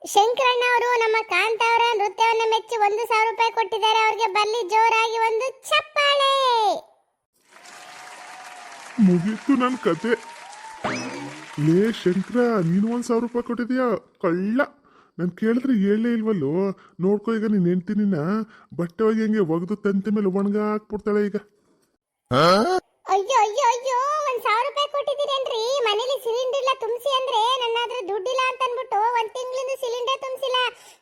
ಶಂಕರಣ್ಣ ಅವರು ನಮ್ಮ ಕಾಂತ ಅವರ ನೃತ್ಯವನ್ನು ಮೆಚ್ಚಿ 1,000 ರೂಪಾಯಿ ಕೊಟ್ಟಿದ್ದಾರೆ. ಅವ್ರಿಗೆ ಬಲ್ಲಿ ಜೋರಾಗಿ ಒಂದು ಚಪ್ಪಾಳೆ. ಮುಗೀತು ನನ್ನ ಕತೆ. ಲೇ ಶಂಕರ, ನೀನು 1,000 ರೂಪಾಯಿ ಕೊಟ್ಟಿದ್ಯಾ? ಕಳ್ಳ. ನಾನು ಕೇಳಿದ್ರೆ ಹೇಳಲೇ ಇಲ್ವಲ್ಲೋ. ನೋಡ್ಕೊ, ಈಗ ನೀನು ಹೆಂಡ್ತಿನ ಬಟ್ಟೆ ಹೋಗಿ ಹಂಗೆ ಒಗೆದು ತಂತಿ ಮೇಲೆ ಒಣಗ ಹಾಕ್ಬಿಡ್ತಾಳೆ ಈಗ. ಅಯ್ಯೋ ಅಯ್ಯೋ ಅಯ್ಯೋ, 1,000 ರೂಪಾಯಿ ಕೊಟ್ಟಿದ್ದೀರೇನ್ರಿ? ಮನೇಲಿ ಸಿಲಿಂಡರ್ ಇಲ್ಲ ತುಂಬಿಸಿ ಅಂದ್ರೆ ನನ್ನ ಹತ್ರ ದುಡ್ಡಿಲ್ಲ ಅಂತ ಅನ್ಬಿಟ್ಟು 1 ತಿಂಗಳಿಂದ ಸಿಲಿಂಡರ್ ತುಂಬಿಸಿಲ್ಲ.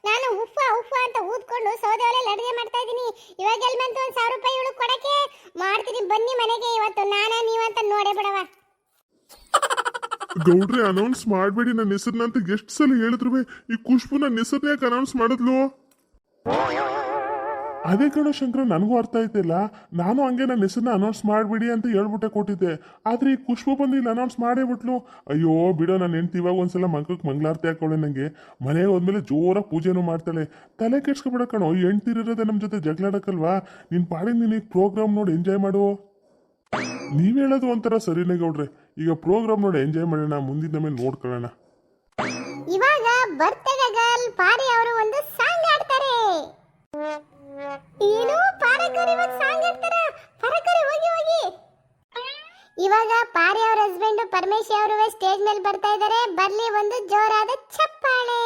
ನಾನು ಉಫ್ಫ ಉಫ್ಫ ಅಂತ ಊದ್ಕೊಂಡು ಸೌದೆ ಒಲೆಯಲ್ಲಿ ಅಡುಗೆ ಮಾಡ್ತಾ ಇದ್ದೀನಿ. ಇವಾಗ ಎಲ್ಲಿ ಬಂತು 1,000 ರೂಪಾಯಿ ಇವಳು ಕೊಡಕ್ಕೆ? ಮಾಡ್ತೀನಿ ಬನ್ನಿ ಮನೆಗೆ ಇವತ್ತು, ನಾನಾ ನೀವಂತ ನೋಡೇ ಬಿಡವ. ಗೌಡ್ರೆ, ಅನೌನ್ಸ್ ಮಾಡಬೇಡಿ ನನ್ನ ಹೆಸರನ್ನ ಅಂತ ಎಷ್ಟು ಸಲ ಹೇಳಿದ್ರು ಈ ಖುಷ್ಬು ನನ್ನ ಹೆಸರನ್ನ ಯಾಕೆ ಅನೌನ್ಸ್ ಮಾಡಿದ್ಲು? ಅದೇ ಕಣೋ ಶಂಕರ, ನನಗೂ ಅರ್ಥ ಆಯ್ತಿಲ್ಲ. ನಾನು ಹಂಗೆ ನನ್ನ ಹೆಸರನ್ನ ಅನೌನ್ಸ್ ಮಾಡಬೇಡಿ ಅಂತ ಹೇಳ್ಬಿಟ್ಟೆ ಕೊಟ್ಟಿದ್ದೆ. ಆದರೆ ಈ ಖುಷ್ಬು ಬಂದು ಇಲ್ಲಿ ಅನೌನ್ಸ್ ಮಾಡೇ ಬಿಟ್ಲು. ಅಯ್ಯೋ ಬಿಡೋ, ನಾನು ಹೆಂಡ್ತಿ ಇವಾಗ ಒಂದ್ಸಲ ಮಕ್ಕಳಿಗೆ ಮಂಗಳಾರತಿ ಹಾಕೊಳ್ಳೆ. ನನಗೆ ಮನೆಗೆ ಹೋದ್ಮೇಲೆ ಜೋರಾಗಿ ಪೂಜೆನೂ ಮಾಡ್ತಾಳೆ. ತಲೆ ಕೆಡ್ಸ್ಕೊಬೇಡ ಕಣೋ, ಹೆಂಡ್ತಿರೋದೇ ನಮ್ಮ ಜೊತೆ ಜಗಳಾಡಕ್ಕಲ್ವಾ? ನಿನ್ನ ಪಾಡಿಗೆ ನೀನು ಈಗ ಪ್ರೋಗ್ರಾಮ್ ನೋಡಿ ಎಂಜಾಯ್ ಮಾಡು. ನೀವ್ ಹೇಳೋದು ಒಂಥರ ಸರಿನೇ ಗೌಡ್ರೆ. ಈಗ ಪ್ರೋಗ್ರಾಮ್ ನೋಡಿ ಎಂಜಾಯ್ ಮಾಡೋಣ, ಮುಂದಿನ ಮೇಲೆ ನೋಡ್ಕೊಳ್ಳೋಣ. ಇವಾಗ ಬರ್ತ್ಡೇ ಗರ್ಲ್ ಪಾರಿ ಅವರು ಒಂದು ಸಾಂಗ್ ಆಡ್ತಾರೆ. ಏನು ಪಾರಕರಿ ಇವಾಗ ಸಾಂಗ್ ಆಡ್ತಾರ? ಪಾರಕರಿ ಹೋಗಿ ಹೋಗಿ. ಇವಾಗ ಪಾರಿ ಅವರ ಹಸ್ಬೆಂಡ್ ಪರಮೇಶಿ ಅವರು ಸ್ಟೇಜ್ ಮೇಲೆ ಬರ್ತಾ ಇದ್ದಾರೆ. ಬರ್ಲಿ ಒಂದು ಜೋರಾದ ಚಪ್ಪಾಳೆ.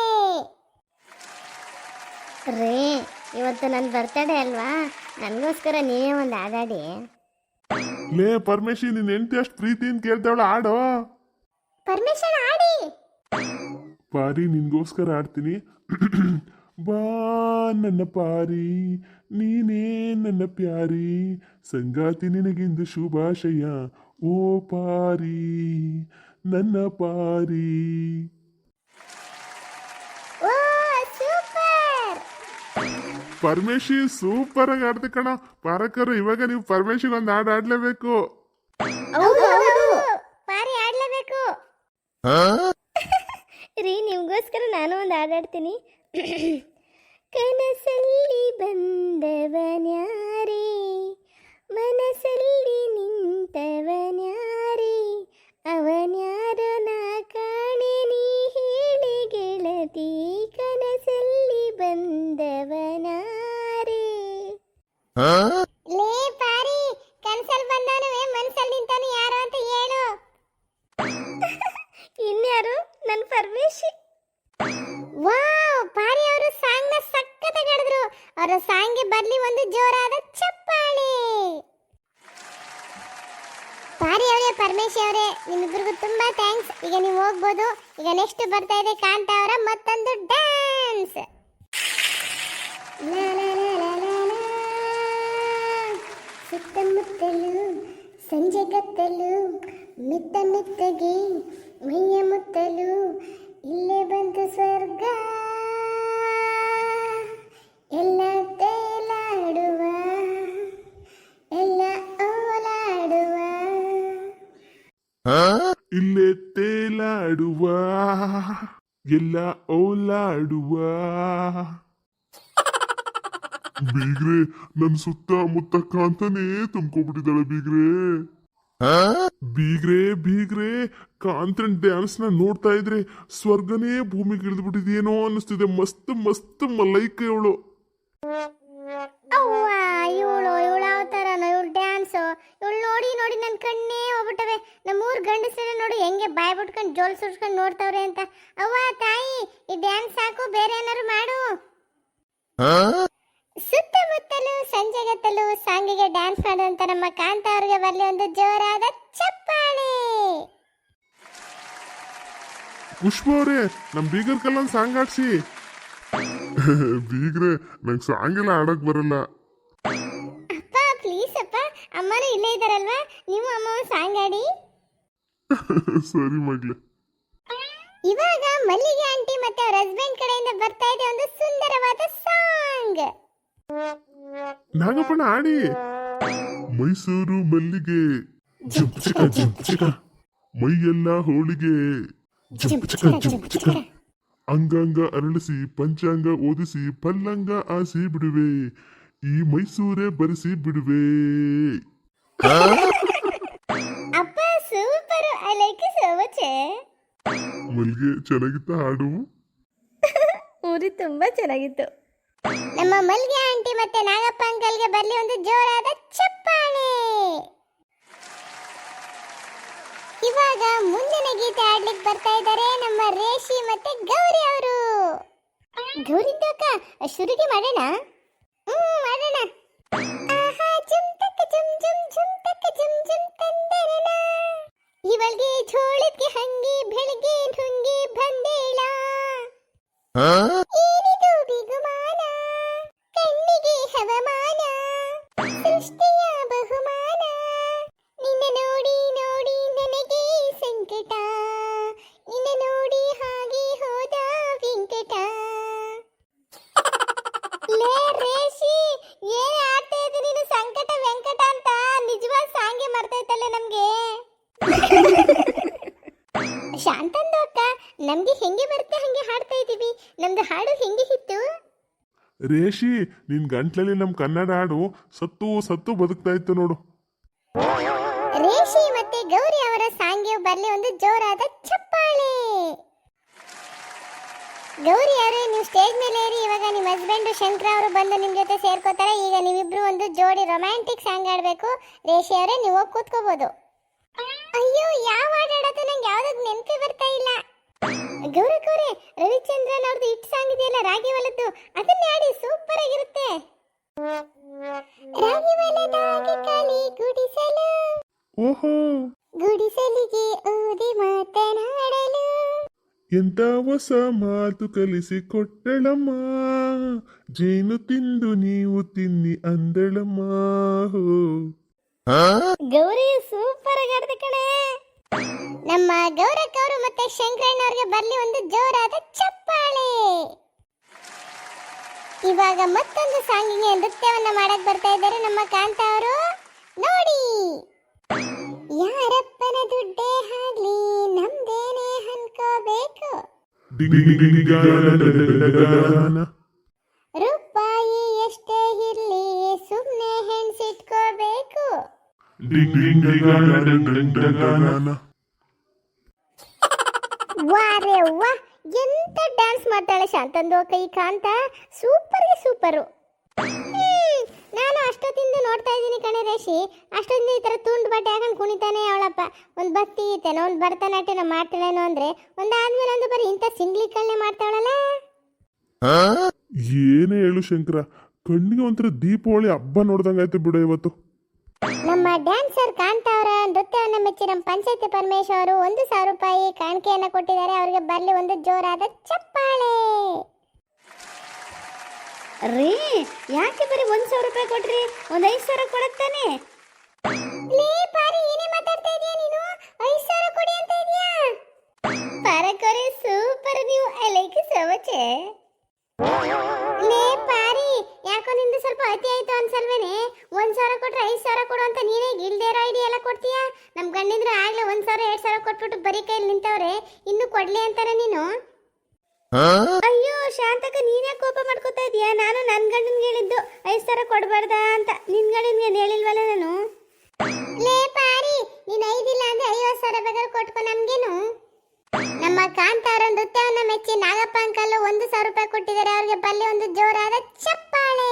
ರೇ, ಇವತ್ತು ನನ್ನ ಬರ್ತಡೇ ಅಲ್ವಾ, ನನಗೋಸ್ಕರ ನೀವೇ ಒಂದು ಹಾಡಾಡಿ. ಲೇ ಪರಮೇಶಿ, ನಿನ್ ಹೆಂಡ್ತಿ ಅಷ್ಟು ಪ್ರೀತಿಯಿಂದ ಕೇಳ್ತಾವಳ, ಆಡೋ. ಪರ್ಮಿಷನ್ ಆಡಿ. ಪಾರಿ, ನಿನ್ಗೋಸ್ಕರ ಆಡ್ತೀನಿ. ಬಾ ನನ್ನ ಪಾರಿ, ನೀನೇ ನನ್ನ ಪ್ಯಾರಿ, ಸಂಗಾತಿ ನಿನಗಿಂದು ಶುಭಾಶಯ, ಓ ಪಾರಿ ನನ್ನ ಪಾರಿ. ಓ ಸೂಪರ್. ಪರಮೇಶಿ ಸೂಪರ್ ಆಗಿ ಆಡ್ತಿ ಕಣ. ಪಾರಕರು, ಇವಾಗ ನೀವು ಪರಮೇಶಿಗೆ ಒಂದು ಹಾಡು ಆಡ್ಲೇಬೇಕು. ಹೌದು ಪಾರಿ ಆಡ್ಲೇಬೇಕು. ರೀ, ನಿಮಗೋಸ್ಕರ ನಾನು ಒಂದು ಹಾಡಾಡ್ತೀನಿ. ಕನಸಲ್ಲಿ ಬಂದವನ್ಯಾರೇ, ಮನಸ್ಸಲ್ಲಿ ನಿಂತವನ್ಯಾರೇ, ಅವನ್ಯಾರೋ ನಾ ಕಾಣೆ, ನೀ ಹೇಳಿ ಗೆಳತಿ, ಕನಸಲ್ಲಿ ಬಂದವನಾರೇ. ಲೇ ಪಾರಿ, ಕನ್ಸಲ್ ಬಂದವನುವೆ ಮನ್ಸಲ್ಲಿ ನಿಂತಾನು ಯಾರು ಅಂತ ಹೇಳು. ಇನ್ಯಾರು? ನನ್ನ ಪರಮೇಶಿ. ವಾವ್, ಪಾರಿ ಅವರು ಸಾಂಗ್ ನ ಸಕ್ಕತ್ತಾಗಿ ಹಾಡಿದ್ರು. ಅವರ ಸಾಂಗ್ಗೆ ಬರ್ಲಿ ಒಂದು ಜೋರಾದ ಚಪ್ಪಾಳೆ. ಪಾರಿ ಅವರೇ, ಪರಮೇಶಿ ಅವರೇ, ನಿಮ್ಮಿಬ್ಬರಿಗೂ ತುಂಬಾ ಥ್ಯಾಂಕ್ಸ್. ಈಗ ನೀವು ಹೋಗ್ಬೋದು. ಈಗ ನೆಕ್ಸ್ಟ್ ಬರ್ತಾ ಇದೆ ಕಾಂತ ಅವರ ಮತ್ತೊಂದು ಡ್ಯಾನ್ಸ್. ಸುತ್ತಮುತ್ತಲು ಸಂಜೆ ಗತ್ತಲು, ಮಿತ್ತ ಮಿತ್ತಗೆ ಮೈಯ ಮುತ್ತಲು, ಇಲ್ಲೇ ಬಂತು ಸ್ವರ್ಗ, ಎಲ್ಲ ತೇಲಾಡುವ, ಎಲ್ಲ ಓಲಾಡುವ. ಇಲ್ಲೇ ತೇಲಾಡುವ, ಎಲ್ಲ ಓಲಾಡುವ. ಬೀಗ್ರೆ, ನನ್ ಸುತ್ತಮುತ್ತ ಕಾಂತಾನೇ ತುಂಬ್ಕೊಬಿಟ್ಟಿದ್ದಾಳೆ ಬೀಗ್ರೆ. ಬೀಗ್ರೆ ಬೀಗ್ರೆ, ಕಾಂತನ್ ಡ್ಯಾನ್ಸ್ ನ ನೋಡ್ತಾ ಇದ್ರೆ ಸ್ವರ್ಗನೇ ಭೂಮಿಗೆ ಇಳಿದ್ಬಿಟ್ಟಿದೇನೋ ಅನ್ನಿಸ್ತಿದೆ. ಮಸ್ತ್ ಮಸ್ತ್ ಮಲೈಕ ಇವಳು. ಅವ್ವ, ಇವಳು ಅವತಾರನ, ಇವಳು ಡ್ಯಾನ್ಸು, ಇವಳು ನೋಡಿ ನೋಡಿ ನನ್ನ ಕಣ್ಣೇ ಹೋಗ್ಬಿಟ್ಟವೆ. ನಮ್ಮೂರು ಗಂಡಸರ ನೋಡಿ ಹೆಂಗೆ ಬಾಯ್ ಬಿಟ್ಕೊಂಡು ಜೋಲ್ ಸುಡ್ಸ್ಕೊಂಡು ನೋಡ್ತಾವ್ರೆ ಅಂತ. ಅವ್ವ ತಾಯಿ, ಈ ಡ್ಯಾನ್ಸ್ ಸಾಕು, ಬೇರೆ ಏನಾರು ಮಾಡು. ಸುತ್ತಮುತ್ತಲು ಸಂಜೆಗತ್ತಲು ಸಾಂಗಿಗೆ ಡ್ಯಾನ್ಸ್ ಮಾಡುವಂತ ನಮ್ಮ ಕಾಂತ ಅವ್ರಿಗೆ ಬರ್ಲಿ ಒಂದು ಜೋರಾದ ಚಪ್ಪಾಳೆ. ಪುಷ್ಪ ಅವ್ರೆ, ನಮ್ ಬೀಗರ್ ಕಲ್ಲೊಂದು ಸಾಂಗ್ ಆಡ್ಸಿ. ಬೀಗ್ರೆ, ನಂಗೆ ಸಾಂಗ್ ಎಲ್ಲ ಆಡಕ್ ಬರಲ್ಲ. ಅಪ್ಪ ಪ್ಲೀಸ್ ಅಪ್ಪ, ಅಮ್ಮನೂ ಇಲ್ಲೇ ಇದ್ದಾರಲ್ವಾ, ನೀವು ಅಮ್ಮ ಸಾಂಗ್ ಆಡಿ. ಸರಿ ಮಗ್ಲೆ. ಇವಾಗ ಮಲ್ಲಿಗೆ ಆಂಟಿ ಮತ್ತೆ ಅವ್ರ ಹಸ್ಬೆಂಡ್ ಕಡೆಯಿಂದ ಬರ್ತಾ ಇದೆ ಒಂದು ಸುಂದರವಾದ ಸಾಂಗ್. ನಾಗಪ್ಪಣ್ಣ ಆಡಿ. ಮೈಸೂರು ಮಲ್ಲಿಗೆ ಜಂಪ್ ಚಿಕ ಜಂಪ್ ಚಿಕ, ಮೈಯೆಲ್ಲ ಹೋಳಿಗೆ ಜಂಪ್ ಚಿಕ ಜಂಪ್ ಚಿಕ, ಅಂಗಾಂಗ ಅರಳಿಸಿ ಪಂಚಾಂಗ ಓದಿಸಿ ಪಲ್ಲಂಗ ಆಸಿ ಬಿಡುವೆ, ಈ ಮೈಸೂರೇ ಬರೆಸಿ ಬಿಡುವೆ. ಅಪ್ಪ super, I like you so much. ಮಲ್ಲಿಗೆ, ಚೆನ್ನಾಗಿತ್ತ ಹಾಡು? ಊರಿ ತುಂಬ ಚೆನ್ನಾಗಿತ್ತು. ನಮ್ಮ ಮಲ್ಗೆ ಆಂಟಿ ಮತ್ತೆ ನಾಗಪ್ಪ ಅಂಕಲ್ಗೆ ಬರ್ಲಿ ಒಂದು ಜೋರಾದ ಚಪ್ಪಾಳೆ. ಇವಾಗ ಮುಂದಿನ ಗೀತೆ ಆಡ್ಲಿಕ್ಕೆ ಬರ್ತಾ ಇದ್ದಾರೆ ನಮ್ಮ ರೇಷಿ ಮತ್ತೆ ಗೌರಿ ಅವರು. ಗೌರಿಂದು ಅಕ್ಕ ಶುರುಗೆ ಮಾಡೋಣ. ಮಾಡೋಣ. ಆಹಾ ಜುಮ್ ತಕ್ಕ ಜುಮ್ ಜುಮ್ ಜುಮ್ ತಕ್ಕ ಜುಮ್ ಜುಮ್ ತಂದರನ ಇವಳಿಗೆ ಛೋಳಕ್ಕೆ ಹಂಗೆ ಬೆಳಗ್ಗೆ ನುಂಗಿ ಬಂದೇಳ ಏನಿದು ಬಿಗುಮಾನ ಕಣ್ಣಿಗೆ ಹವಮಾನ ಸೃಷ್ಟಿಯ ಬಹುಮಾನ ನಿನ್ನ ನೋಡಿ ನೋಡಿ ನನಗೆ ಸಂಕಟ ನಿನ್ನ ನೋಡಿ ಹಾಗೆ ಹೋದ ವೆಂಕಟ. ಲೇ ರೇಷಿ ಏನ್ ಆಡ್ತಾ ಇದ್ದಿ ನೀನು ಸಂಕಟ ವೆಂಕಟ ಅಂತ ನಿಜವಾದ ಸಾಂಗೆ ಮಾಡ್ತೈತಲ್ಲ ನಮ್ಗೆ. ಶಾಂತಂದು ಅಕ್ಕ ನಮ್ಗೆ ಹೆಂಗೆ ಬರುತ್ತೆ ಹಂಗೆ ಹಾಡ್ತಾ ಇದೀವಿ. ನಮ್ದು ಹಾಡು ಹೆಂಗೆ ಇತ್ತು? ರೇಷಿ ನಿನ್ ಗಂಟ್ಲಲ್ಲಿ ನಮ್ ಕನ್ನಡ ಹಾಡು ಸತ್ತು ಸತ್ತು ಬದುಕ್ತಾ ಇತ್ತು ನೋಡು. ರೇಷಿ ಮತ್ತೆ ಗೌರಿ ಅವರ ಸಾಂಗ್ಗೆ ಬರ್ಲಿ ಒಂದು ಜೋರಾದ ಚಪ್ಪಾಳೆ. ಗೌರಿ ಅವರೇ ನೀವು ಸ್ಟೇಜ್ ಮೇಲೆ ಏರಿ. ಇವಾಗ ನಿಮ್ಮ ಹಸ್ಬೆಂಡ್ ಶಂಕರ ಅವರು ಬಂದು ನಿಮ್ ಜೊತೆ ಸೇರ್ಕೋತಾರೆ. ಈಗ ನೀವಿಬ್ರು ಒಂದು ಜೋಡಿ ರೊಮ್ಯಾಂಟಿಕ್ ಸಾಂಗ್ ಆಡ್ಬೇಕು. ರೇಷಿ ಅವರೇ ನೀವು ಹೋಗಿ ಕೂತ್ಕೋಬಹುದು. ಅಯ್ಯೋ ಯಾವ ಹಾಡು ಆಡೋದು ನಂಗೆ ಯಾವ್ದು ನೆನಪೇ ಬರ್ತಾ ಇಲ್ಲ. ಗೌರಕ್ಕವ್ರೆ ರವಿಚಂದ್ರನ್ ಅವ್ರದ್ದು ಹಿಟ್ ಸಾಂಗ್ ಇದೆಯಲ್ಲ ರಾಗಿ ಹೊಲದ್ದು, ಅದನ್ನೇ ಆಡಿ ಸೂಪರ್ ಆಗಿರುತ್ತೆ. ರಾಗಿ ಹೊಲದಾಗಿ ಕಲಿ ಗುಡಿಸಲು ಓಹೋ ಗುಡಿಸಲಿಗೆ ಓದಿ ಮಾತನಾಡಲು ಎಂತ ಹೊಸ ಮಾತು ಕಲಿಸಿ ಕೊಟ್ಟಳಮ್ಮ, ಜೇನು ತಿಂದು ನೀವು ತಿನ್ನಿ ಅಂದಳಮ್ಮ. ಗೌರಿ ಸೂಪರ್ ಆಗಿ ಆಡ್ದೆ ಕಣೆ. ನಮ್ಮ ಗೌರಕ್ಕ ಅವರು ಮತ್ತೆ ಶಂಕರಣ್ಣ ಅವ್ರಿಗೆ ಬರ್ಲಿ ಒಂದು ಜೋರಾದ ಚಪ್ಪಾಳೆ. ಇವಾಗ ಮತ್ತೊಂದು ಸಾಂಗಿಗೆ ನೃತ್ಯವನ್ನ ಮಾಡಕ್ ಬರ್ತಾ ಇದ್ದಾರೆ ನಮ್ಮ ಕಾಂತ ಅವರು. ನೋಡಿ ಯಾರಪ್ಪನ ದುಡ್ಡೇ ಆಗ್ಲಿ ನಮ್ದೇನೆ ಅನ್ಕೋಬೇಕು, ರೂಪಾಯಿ ಎಷ್ಟೇ ಇರ್ಲಿ ಸುಮ್ನೆ ಹೆಣ್ಸಿಟ್ಕೋಬೇಕು. ವಾರೆ ವಾ ಎಂತ ಡ್ಯಾನ್ಸ್ ಮಾಡ್ತಾಳೆ ಶಾಂತಂದು ಕೈ ಕಾಂತ, ಸೂಪರ್ಗೆ ಸೂಪರು. ನಾನು ಅಷ್ಟೊತ್ತಿಂದ ನೋಡ್ತಾ ಇದ್ದೀನಿ ಕಣೆ ರೇಷಿ. ಅಷ್ಟೊಂದು ಈ ಥರ ತುಂಡು ಬಟ್ಟೆ ಹಾಕೊಂಡು ಕುಣಿತಾನೆ ಅವಳಪ್ಪ. ಒಂದು ಭಕ್ತಿ ಗೀತೆನೋ ಒಂದು ಭರತನಾಟ್ಯನ ಮಾಡ್ತಾಳೇನೋ ಅಂದ್ರೆ ಒಂದಾದ್ಮೇಲೆ ಒಂದು ಬರೀ ಇಂಥ ಸಿಂಗ್ಲಿಕಲ್ನೇ ಮಾಡ್ತಾವಳಲ್ಲ. ಏನೇ ಹೇಳು ಶಂಕರ, ಕಣ್ಣಿಗೆ ಒಂಥರ ದೀಪಾವಳಿ ಹಬ್ಬ ನೋಡ್ದಂಗಾಯ್ತು ಬಿಡು ಇವತ್ತು. ನಮ್ಮ ಡ್ಯಾನ್ಸರ್ ಕಾಂತ ಅವರ ನೃತ್ಯವನ್ನು ಮೆಚ್ಚಿ ನಮ್ಮ ಪಂಚಾಯತಿ ಪರಮೇಶ್ ಅವರು 1,000 ರೂಪಾಯಿ ಕಾಣಿಕೆಯನ್ನು ಕೊಟ್ಟಿದ್ದಾರೆ. ಅವರಿಗೆ ಬರ್ಲಿ ಒಂದು ಜೋರಾದ ಚಪ್ಪಾಳೆ. ರೀ ಯಾಕೆ ಬರೀ 1,000 ರೂಪಾಯಿ ಕೊಟ್ರಿ? ಒಂದು 5,000 ಕೊಡತ್ತಾನೆ. ಲೇ ಪಾರಿ ಏನೇ ಮಾತಾಡ್ತಾ ಇದೀಯ ನೀನು? 5,000 ಕೊಡಿ ಅಂತ ಇದೀಯಾ? ಪಾರಕೋರೆ ಸೂಪರ್ ನೀವು. I like you so much. ಲೇ ಪಾರಿ ಯಾಕೋ ನಿಂದು ಸ್ವಲ್ಪ ಅತಿ ಆಯ್ತು ಅನ್ಸಲ್ವೇನೆ? 1,000 ಕೊಟ್ರೆ 5,000 ಕೊಡು ಅಂತ ನೀನೇ ಇಲ್ದೇ ಇರೋ ಐಡಿಯಾ ಎಲ್ಲ ಕೊಡ್ತೀಯಾ? ನಮ್ ಗಂಡಿಂದ್ರೆ ಆಗ್ಲೇ 1,000 2,000 ಕೊಟ್ಬಿಟ್ಟು ಬರೀ ಕೈಯಲ್ಲಿ ನಿಂತವ್ರೆ, ಇನ್ನು ಕೊಡ್ಲಿ ಅಂತಾನೆ ನೀನು? ಅಯ್ಯೋ ಶಾಂತಕ ನೀನೇ ಕೋಪ ಮಾಡ್ಕೋತಾ ಇದೀಯಾ? ನಾನು ನನ್ನ ಗಂಡನ್ಗೆ ಹೇಳಿದ್ದು 5,000 ಕೊಡಬಾರ್ದ ಅಂತ. ನಿನ್ ಗಂಡನ್ಗೆ ಹೇಳಿಲ್ವಲ್ಲ ನಾನು. ಲೇ ಪಾರಿ ನೀನ್ 5 ಇಲ್ಲ ಅಂದ್ರೆ 50,000 ಬೇಕಾದ್ರೆ ಕೊಟ್ಕೊ ನಮ್ಗೇನು. ನಮ್ಮ ಕಾಂತ ಅವರ ನೃತ್ಯವನ್ನ ಮೆಚ್ಚಿ ನಾಗಪ್ಪ ಅಂಕಲ್ 1,000 ರೂಪಾಯಿ ಕೊಟ್ಟಿದ್ದಾರೆ. ಅವ್ರಿಗೆ ಬಲ್ಲಿ ಒಂದು ಜೋರಾದ ಚಪ್ಪಾಳೆ.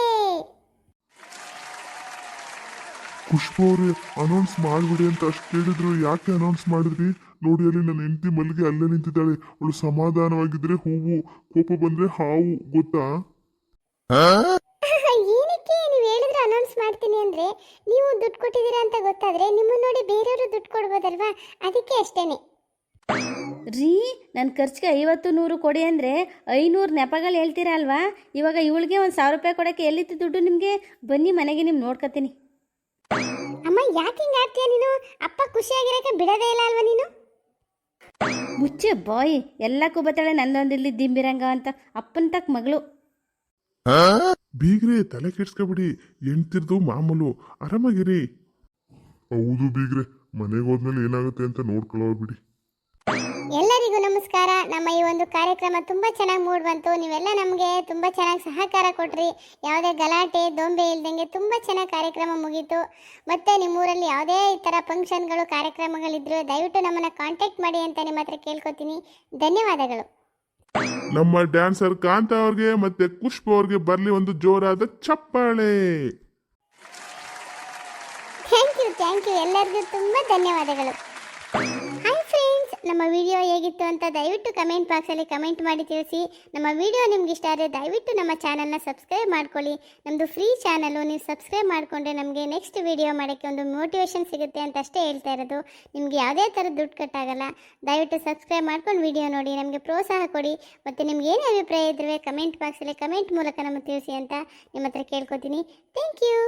ಖುಷ್ಬು ಅವ್ರೆ ಅನೌನ್ಸ್ ಮಾಡ್ಬಿಡಿ ಅಂತ ಅಷ್ಟು ಕೇಳಿದ್ರು, ಯಾಕೆ ಅನೌನ್ಸ್ ಮಾಡಿದ್ರಿ? ನೋಡಿ ಅಲ್ಲಿ ನನ್ನ ಹೆಂಡತಿ ಮಲ್ಲಿಗೆ ಅಲ್ಲೇ ನಿಂತಿದ್ದಾಳೆ. ಅವಳು ಸಮಾಧಾನವಾಗಿದ್ರೆ ಹೂವು, ಕೋಪ ಬಂದ್ರೆ ಹಾವು, ಗೊತ್ತಾ? ಏನಕ್ಕೆ ನೀವು ಹೇಳಿದ್ರೆ ಅನೌನ್ಸ್ ಮಾಡ್ತೀನಿ ಅಂದ್ರೆ, ನೀವು ದುಡ್ಡು ಕೊಟ್ಟಿದ್ದೀರಾ ಅಂತ ಗೊತ್ತಾದ್ರೆ ನಿಮ್ಮನ್ನ ನೋಡಿ ಬೇರೆಯವರು ದುಡ್ಡು ಕೊಡ್ಬೋದಲ್ವಾ, ಅದಕ್ಕೆ ಅಷ್ಟೇನೆ. ರೀ ನನ್ನ ಖರ್ಚಿಗೆ 50-100 ಕೊಡಿ ಅಂದರೆ 500 ನೆಪಗಳು ಹೇಳ್ತೀರಾ ಅಲ್ವಾ? ಇವಾಗ ಇವಳಿಗೆ 1,000 ರೂಪಾಯಿ ಕೊಡೋಕ್ಕೆ ಎಲ್ಲಿತ್ತು ದುಡ್ಡು ನಿಮಗೆ? ಬನ್ನಿ ಮನೆಗೆ ನಿಮ್ಮ ನೋಡ್ಕೊತೀನಿ. ಅಮ್ಮ ಯಾಕೆ ಹಿಂಗೆ ಆಡ್ತೀಯ ನೀನು? ಅಪ್ಪ ಖುಷಿಯಾಗಿರೋಕೆ ಬಿಡೋದೇ ಇಲ್ಲ ಅಲ್ವಾ ನೀನು? ಮುಚ್ಚೆ ಬಾಯ್, ಎಲ್ಲಕ್ಕೂ ಬತ್ತಾಳೆ ನಂದೊಂದಿಲ್ಲಿ ದಿಂಬಿರಂಗ ಅಂತ. ಅಪ್ಪನ ತಕ್ಕ ಮಗಳು. ಬೀಗ್ರೆ ತಲೆ ಕೆಡ್ಸ್ಕೊಬಿಡಿ, ಹೆಣ್ತಿರ್ದು ಮಾಮೂಲು, ಆರಾಮಾಗಿರಿ. ಹೌದು ಬೀಗ್ರೆ, ಮನೆಗೆ ಹೋದ್ಮೇಲೆ ಏನಾಗುತ್ತೆ ಅಂತ ನೋಡ್ಕೊಳ್ಳೋ ಬಿಡಿ. ಎಲ್ಲರಿಗೂ ನಮಸ್ಕಾರ. ನಮ್ಮ ಈ ಒಂದು ಕಾರ್ಯಕ್ರಮ ತುಂಬ ಚೆನ್ನಾಗಿ ಮೂಡ್ ಬಂತು. ನೀವೆಲ್ಲ ನಮಗೆ ತುಂಬ ಚೆನ್ನಾಗಿ ಸಹಕಾರ ಕೊಟ್ರಿ. ಯಾವುದೇ ಗಲಾಟೆ ದೊಂಬೆ ಇಲ್ದಂಗೆ ತುಂಬ ಚೆನ್ನಾಗಿ ಕಾರ್ಯಕ್ರಮ ಮುಗೀತು. ಮತ್ತು ನಿಮ್ಮೂರಲ್ಲಿ ಯಾವುದೇ ಈ ಥರ ಫಂಕ್ಷನ್ಗಳು ಕಾರ್ಯಕ್ರಮಗಳಿದ್ರು ದಯವಿಟ್ಟು ನಮ್ಮನ್ನು ಕಾಂಟ್ಯಾಕ್ಟ್ ಮಾಡಿ ಅಂತ ನಿಮ್ಮ ಹತ್ರ ಕೇಳ್ಕೊತೀನಿ. ಧನ್ಯವಾದಗಳು. ನಮ್ಮ ಡ್ಯಾನ್ಸರ್ ಕಾಂತ ಅವ್ರಿಗೆ ಮತ್ತೆ ಕುಷ್ಪ ಅವ್ರಿಗೆ ಬರ್ಲಿ ಒಂದು ಜೋರಾದ ಚಪ್ಪಾಳೆ. ಥ್ಯಾಂಕ್ ಯು ಎಲ್ಲರಿಗೂ ತುಂಬ ಧನ್ಯವಾದಗಳು. ಹಾಯ್ ಫ್ರೆಂಡ್ಸ್, ನಮ್ಮ ವಿಡಿಯೋ ಹೇಗಿತ್ತು ಅಂತ ದಯವಿಟ್ಟು ಕಮೆಂಟ್ ಬಾಕ್ಸಲ್ಲಿ ಕಮೆಂಟ್ ಮಾಡಿ ತಿಳಿಸಿ. ನಮ್ಮ ವಿಡಿಯೋ ನಿಮ್ಗೆ ಇಷ್ಟ ಆದರೆ ದಯವಿಟ್ಟು ನಮ್ಮ ಚಾನಲ್ನ ಸಬ್ಸ್ಕ್ರೈಬ್ ಮಾಡ್ಕೊಳ್ಳಿ. ನಮ್ಮದು ಫ್ರೀ ಚಾನಲು, ನೀವು ಸಬ್ಸ್ಕ್ರೈಬ್ ಮಾಡಿಕೊಂಡ್ರೆ ನಮಗೆ ನೆಕ್ಸ್ಟ್ ವಿಡಿಯೋ ಮಾಡೋಕ್ಕೆ ಒಂದು ಮೋಟಿವೇಶನ್ ಸಿಗುತ್ತೆ ಅಂತ ಅಷ್ಟೇ ಹೇಳ್ತಾ ಇರೋದು. ನಿಮಗೆ ಯಾವುದೇ ಥರದ ದುಡ್ಡು ಕಟ್ಟಾಗಲ್ಲ. ದಯವಿಟ್ಟು ಸಬ್ಸ್ಕ್ರೈಬ್ ಮಾಡ್ಕೊಂಡು ವಿಡಿಯೋ ನೋಡಿ, ನಮಗೆ ಪ್ರೋತ್ಸಾಹ ಕೊಡಿ. ಮತ್ತು ನಿಮ್ಗೆ ಏನೇ ಅಭಿಪ್ರಾಯ ಇದ್ದರೆ ಕಮೆಂಟ್ ಬಾಕ್ಸಲ್ಲಿ ಕಮೆಂಟ್ ಮೂಲಕ ನಮಗೆ ತಿಳಿಸಿ ಅಂತ ನಿಮ್ಮ ಹತ್ರ ಕೇಳ್ಕೊತೀನಿ. Thank you.